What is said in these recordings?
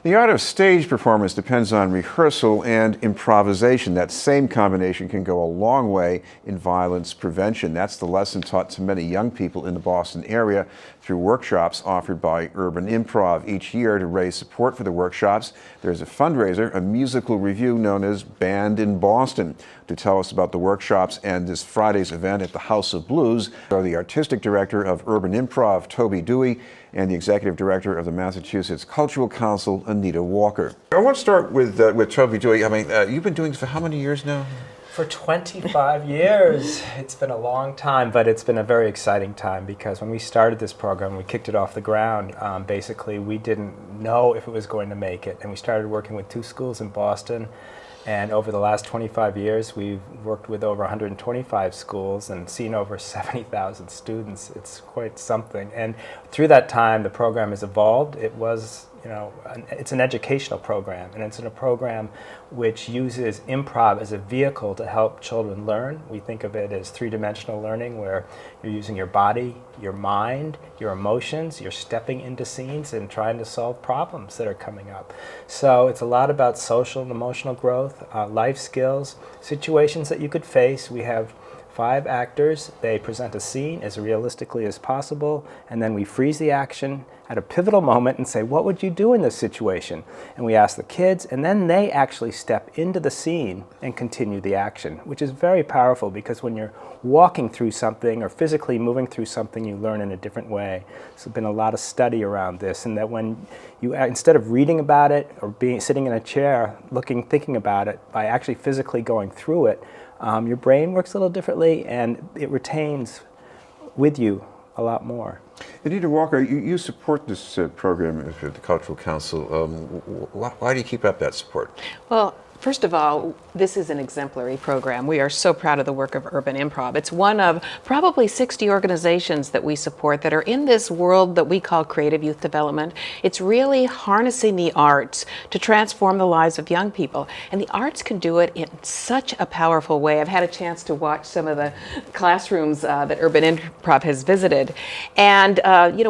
The art of stage performance depends on rehearsal and improvisation. That same combination can go a long way in violence prevention. That's the lesson taught to many young people in the Boston area through workshops offered by Urban Improv. Each year, to raise support for the workshops, there's a fundraiser, a musical review known as Band in Boston. To tell us about the workshops and this Friday's event at the House of Blues are the artistic director of Urban Improv, Toby Dewey, and the executive director of the Massachusetts Cultural Council, Anita Walker. I want to start with Toby Dewey. I mean, you've been doing this for how many years now? For 25 years. It's been a long time, but it's been a very exciting time because when we started this program, we kicked it off the ground. Basically, we didn't know if it was going to make it, and we started working with 2 schools in Boston. And over the last 25 years, we've worked with over 125 schools and seen over 70,000 students. It's quite something. And through that time, the program has evolved. It was, it's an educational program, and it's in a program which uses improv as a vehicle to help children learn. We think of it as 3-dimensional learning, where you're using your body, your mind, your emotions, you're stepping into scenes and trying to solve problems that are coming up. So it's a lot about social and emotional growth, life skills, situations that you could face. We have 5 actors. They present a scene as realistically as possible, and then we freeze the action at a pivotal moment and say, what would you do in this situation? And we ask the kids, and then they actually step into the scene and continue the action, which is very powerful because when you're walking through something or physically moving through something, you learn in a different way. There's been a lot of study around this, and that when you, instead of reading about it or sitting in a chair, thinking about it, by actually physically going through it, your brain works a little differently and it retains with you a lot more. Anita Walker, you support this program at the Cultural Council. Why do you keep up that support? Well, first of all, this is an exemplary program. We are so proud of the work of Urban Improv. It's one of probably 60 organizations that we support that are in this world that we call creative youth development. It's really harnessing the arts to transform the lives of young people. And the arts can do it in such a powerful way. I've had a chance to watch some of the classrooms that Urban Improv has visited. And,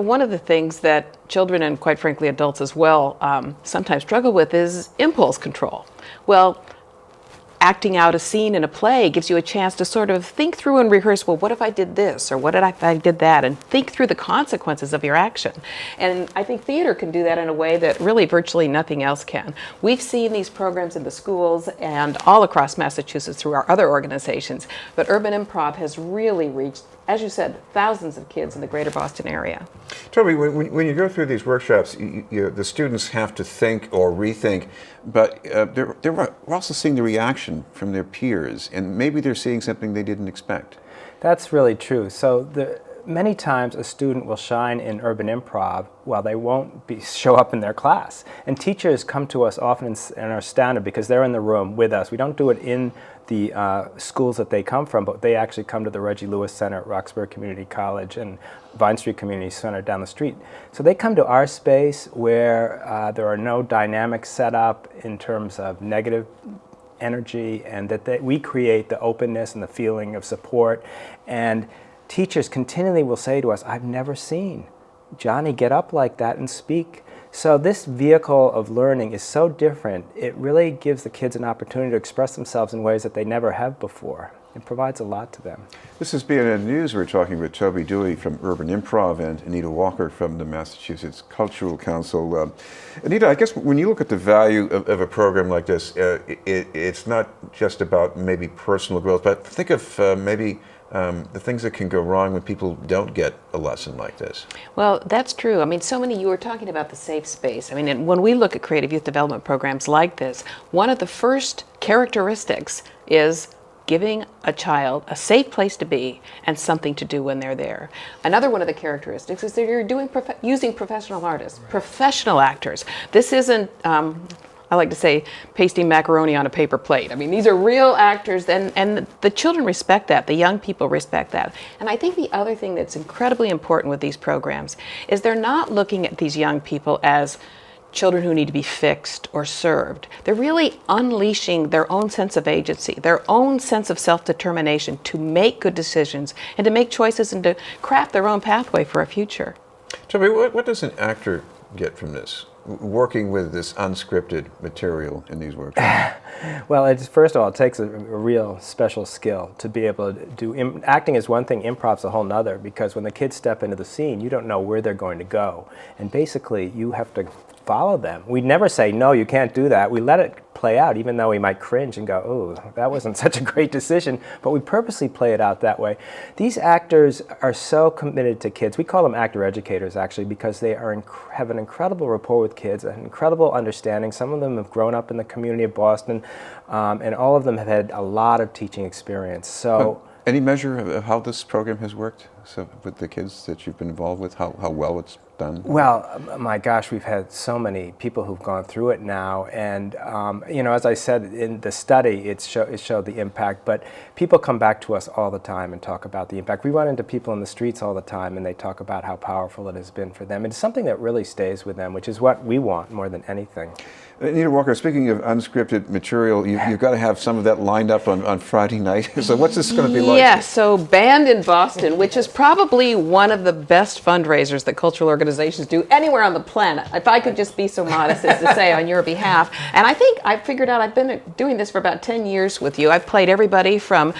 one of the things that children and quite frankly adults as well sometimes struggle with is impulse control. Well, acting out a scene in a play gives you a chance to sort of think through and rehearse, well, what if I did this, or what if I did that, and think through the consequences of your action. And I think theater can do that in a way that really virtually nothing else can. We've seen these programs in the schools and all across Massachusetts through our other organizations, but Urban Improv has really reached, as you said, thousands of kids in the greater Boston area. Toby, when you go through these workshops, the students have to think or rethink, but they're also seeing the reaction from their peers, and maybe they're seeing something they didn't expect. That's really true. So many times a student will shine in Urban Improv while they won't show up in their class. And teachers come to us often and are astounded because they're in the room with us. We don't do it in the schools that they come from, but they actually come to the Reggie Lewis Center at Roxbury Community College and Vine Street Community Center down the street. So they come to our space where there are no dynamics set up in terms of negative energy, and that we create the openness and the feeling of support. And teachers continually will say to us, I've never seen Johnny get up like that and speak. So this vehicle of learning is so different. It really gives the kids an opportunity to express themselves in ways that they never have before. It provides a lot to them. This is BNN News. We're talking with Toby Dewey from Urban Improv and Anita Walker from the Massachusetts Cultural Council. Anita, I guess when you look at the value of a program like this, it's not just about maybe personal growth, but think of maybe the things that can go wrong when people don't get a lesson like this. Well, that's true. I mean, you were talking about the safe space. I mean, and when we look at creative youth development programs like this, one of the first characteristics is giving a child a safe place to be and something to do when they're there. Another one of the characteristics is that you're using professional artists, professional actors. This isn't, I like to say, pasting macaroni on a paper plate. I mean, these are real actors, and the children respect that, the young people respect that. And I think the other thing that's incredibly important with these programs is they're not looking at these young people as children who need to be fixed or served. They're really unleashing their own sense of agency, their own sense of self-determination to make good decisions and to make choices and to craft their own pathway for a future. Toby, what does an actor get from this? working with this unscripted material in these workshops? Well, first of all, it takes a real special skill to be able to do. Acting is one thing, improv's a whole nother, because when the kids step into the scene, you don't know where they're going to go. And basically, you have to follow them. We never say, no, you can't do that. We let it play out, even though we might cringe and go, oh, that wasn't such a great decision, but we purposely play it out that way. These actors are so committed to kids. We call them actor educators, actually, because they are have an incredible rapport with kids, an incredible understanding. Some of them have grown up in the community of Boston, and all of them have had a lot of teaching experience. So, any measure of how this program has worked with the kids that you've been involved with, how well it's done? Well, my gosh, we've had so many people who've gone through it now, and you know, as I said in the study, it showed the impact. But people come back to us all the time and talk about the impact. We run into people in the streets all the time, and they talk about how powerful it has been for them. It's something that really stays with them, which is what we want more than anything. Anita Walker, speaking of unscripted material, you've got to have some of that lined up on Friday night. So what's this going to be like? Yeah, so Band in Boston, which is probably one of the best fundraisers that cultural organizations do anywhere on the planet. If I could just be so modest as to say on your behalf. And I think I figured out I've been doing this for about 10 years with you. I've played everybody from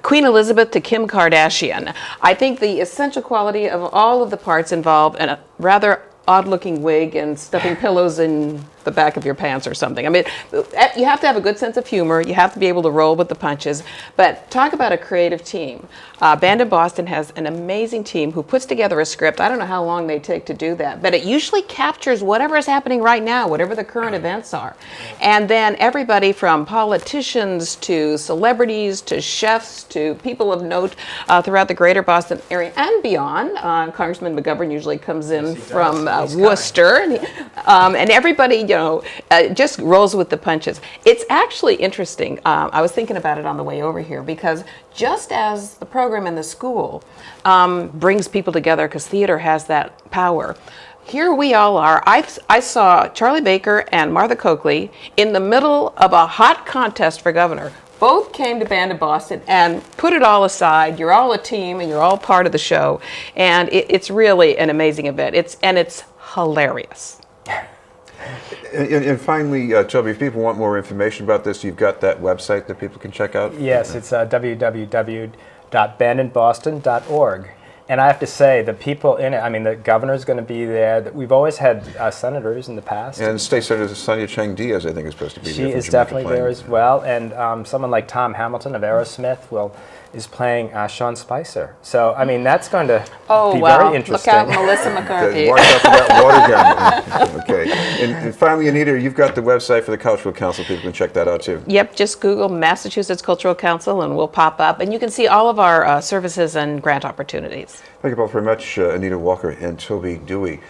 Queen Elizabeth to Kim Kardashian. I think the essential quality of all of the parts involve a rather odd-looking wig and stuffing pillows in the back of your pants or something. I mean, you have to have a good sense of humor. You have to be able to roll with the punches. But talk about a creative team. Band in Boston has an amazing team who puts together a script. I don't know how long they take to do that, but it usually captures whatever is happening right now, whatever the current events are. And then everybody from politicians to celebrities to chefs to people of note throughout the greater Boston area and beyond. Congressman McGovern usually comes in from Worcester. And everybody, you know, just rolls with the punches. It's actually interesting. I was thinking about it on the way over here because just as the program in the school brings people together because theater has that power, here we all are. I saw Charlie Baker and Martha Coakley in the middle of a hot contest for governor. Both came to Band in Boston and put it all aside. You're all a team and you're all part of the show. And it's really an amazing event. It's hilarious. And finally, Toby, if people want more information about this, you've got that website that people can check out? Yes, it's www.bandinboston.org. And I have to say, the people in it, I mean, the governor's going to be there. We've always had senators in the past. And State Senator Sonia Chang Diaz, I think, is supposed to be there. She is definitely there as well. And someone like Tom Hamilton of Aerosmith is playing Sean Spicer. So, I mean, that's going to be very interesting. Look out, Melissa McCarthy. Watch out for that water gun. Okay. And finally, Anita, you've got the website for the Cultural Council. People can check that out, too. Yep, just Google Massachusetts Cultural Council, and we'll pop up. And you can see all of our services and grant opportunities. Thank you both very much, Anita Walker and Toby Dewey.